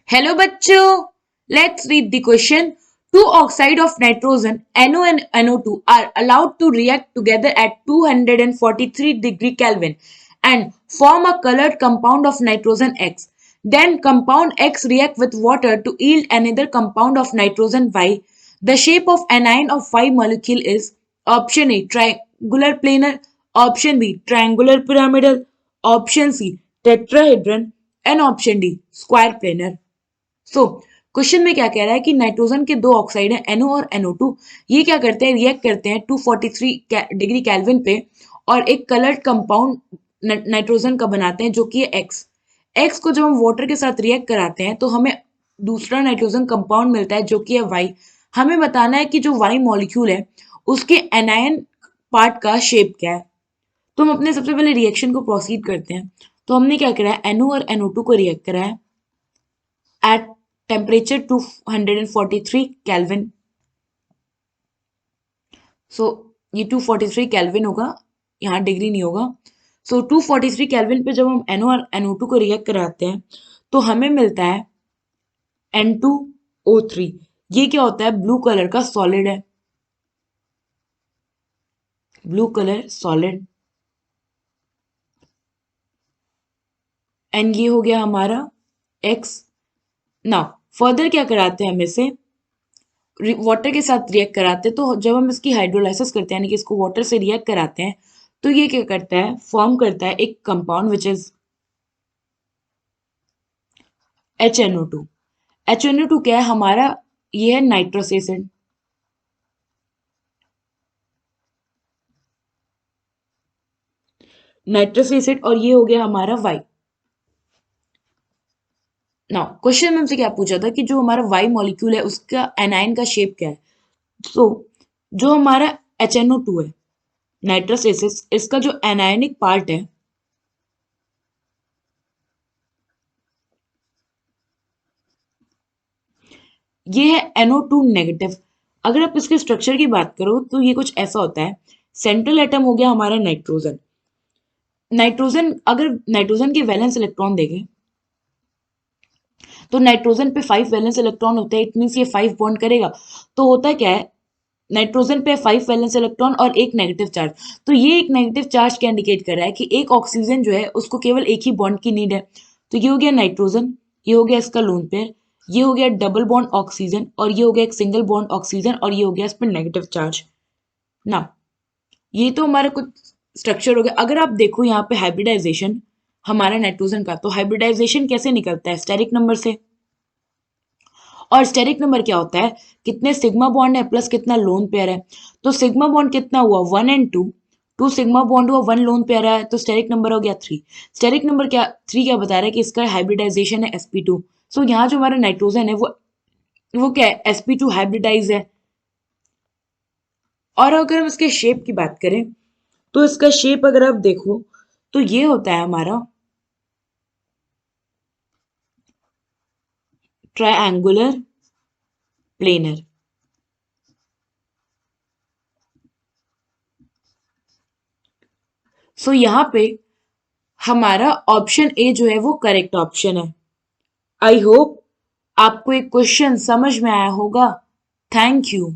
Hello bachcho, let's read the question. Two oxide of nitrogen NO and NO2 are allowed to react together at 243 degree Kelvin and form a colored compound of nitrogen X. Then compound X react with water to yield another compound of nitrogen Y. The shape of anion of Y molecule is option A triangular planar, option B triangular pyramidal, option C tetrahedron and option D square planar. So question में क्या कह रहा है कि nitrogen के दो oxide हैं NO और NO2। ये क्या करते हैं, रिएक्ट करते हैं 243 डिग्री केल्विन पे और एक कलर्ड कंपाउंड नाइट्रोजन का बनाते हैं जो कि है एक्स को जब हम वाटर के साथ रिएक्ट कराते हैं तो हमें दूसरा नाइट्रोजन कंपाउंड मिलता है जो कि है वाई। हमें बताना है कि जो वाई मॉलिक्यूल है उसके एनायन पार्ट का शेप क्या है। तो हम अपने सबसे पहले रिएक्शन को प्रोसीड करते हैं। तो हमने क्या करा है, NO और NO2 को रिएक्ट करा है at temperature 243 Kelvin। सो ये 243 केल्विन होगा, यहाँ डिग्री नहीं होगा। सो 243 केल्विन पे जब हम NO और NO2 को रिएक्ट कराते हैं तो हमें मिलता है N2O3। ये क्या होता है, ब्लू कलर का सॉलिड है, ब्लू कलर सॉलिड। एंड ये हो गया हमारा X। नाउ फर्दर क्या कराते हैं, हम इसे वाटर के साथ रिएक्ट कराते हैं। तो जब हम इसकी हाइड्रोलाइसिस करते हैं यानी कि इसको वाटर से रिएक्ट कराते हैं तो ये क्या करता है, फॉर्म करता है एक compound which is HNO2। HNO2 क्या है हमारा, ये है नाइट्रस एसिड। नाइट्रस एसिड और ये हो गया हमारा वाई। नाउ क्वेश्चन में हमसे क्या पूछा था कि जो हमारा वाई मॉलिक्यूल है उसका एनाइन का शेप क्या है। सो जो हमारा HNO2 है, नाइट्रस एसिड, इसका जो एनायनिक पार्ट है ये है NO2 नेगेटिव। अगर आप इसके स्ट्रक्चर की बात करो तो ये कुछ ऐसा होता है। सेंट्रल एटम हो गया हमारा नाइट्रोजन। नाइट्रोजन, अगर नाइट्रोजन के वैलेंस इलेक्ट्रॉन देखें तो नाइट्रोजन पे 5 वैलेंस इलेक्ट्रॉन होते हैं। इट मीन्स ये 5 बॉन्ड करेगा। तो होता क्या है, नाइट्रोजन पे 5 वैलेंस इलेक्ट्रॉन और एक नेगेटिव चार्ज। तो ये एक नेगेटिव चार्ज क्या इंडिकेट कर रहा है कि एक ऑक्सीजन जो है उसको केवल एक ही बॉन्ड की नीड है। तो ये हो गया नाइट्रोजन, ये हो गया इसका लोन पेयर, ये हो गया डबल बॉन्ड ऑक्सीजन और ये हो गया एक सिंगल बॉन्ड ऑक्सीजन और ये हो गया इस पर नेगेटिव चार्ज ना। ये तो हमारा कुछ स्ट्रक्चर हो गया। अगर आप देखो यहाँ पे हाइब्रिडाइजेशन हमारा नाइट्रोजन का, तो हाइब्रिडाइजेशन कैसे निकलता है, स्टेरिक नंबर से। और स्टेरिक नंबर क्या होता है, कितने सिग्मा बॉन्ड है प्लस कितना लोन पेयर है। तो सिग्मा बॉन्ड कितना हुआ, 1 एंड 2, 2 सिग्मा बॉन्ड हुआ, 1 लोन पेयर है, तो स्टेरिक नंबर हो गया 3। स्टेरिक नंबर क्या 3 क्या बता रहा है कि इसका हाइब्रिडाइजेशन है sp2। सो यहाँ जो हमारा नाइट्रोजन है वो क्या है, sp2 हाइब्रिडाइज है। और अगर हम इसके शेप की बात करें तो इसका शेप अगर आप देखो तो ये होता है हमारा ट्रायंगुलर प्लेनर। सो यहाँ पे हमारा ऑप्शन ए जो है वो करेक्ट ऑप्शन है। आई होप आपको एक क्वेश्चन समझ में आया होगा। Thank you.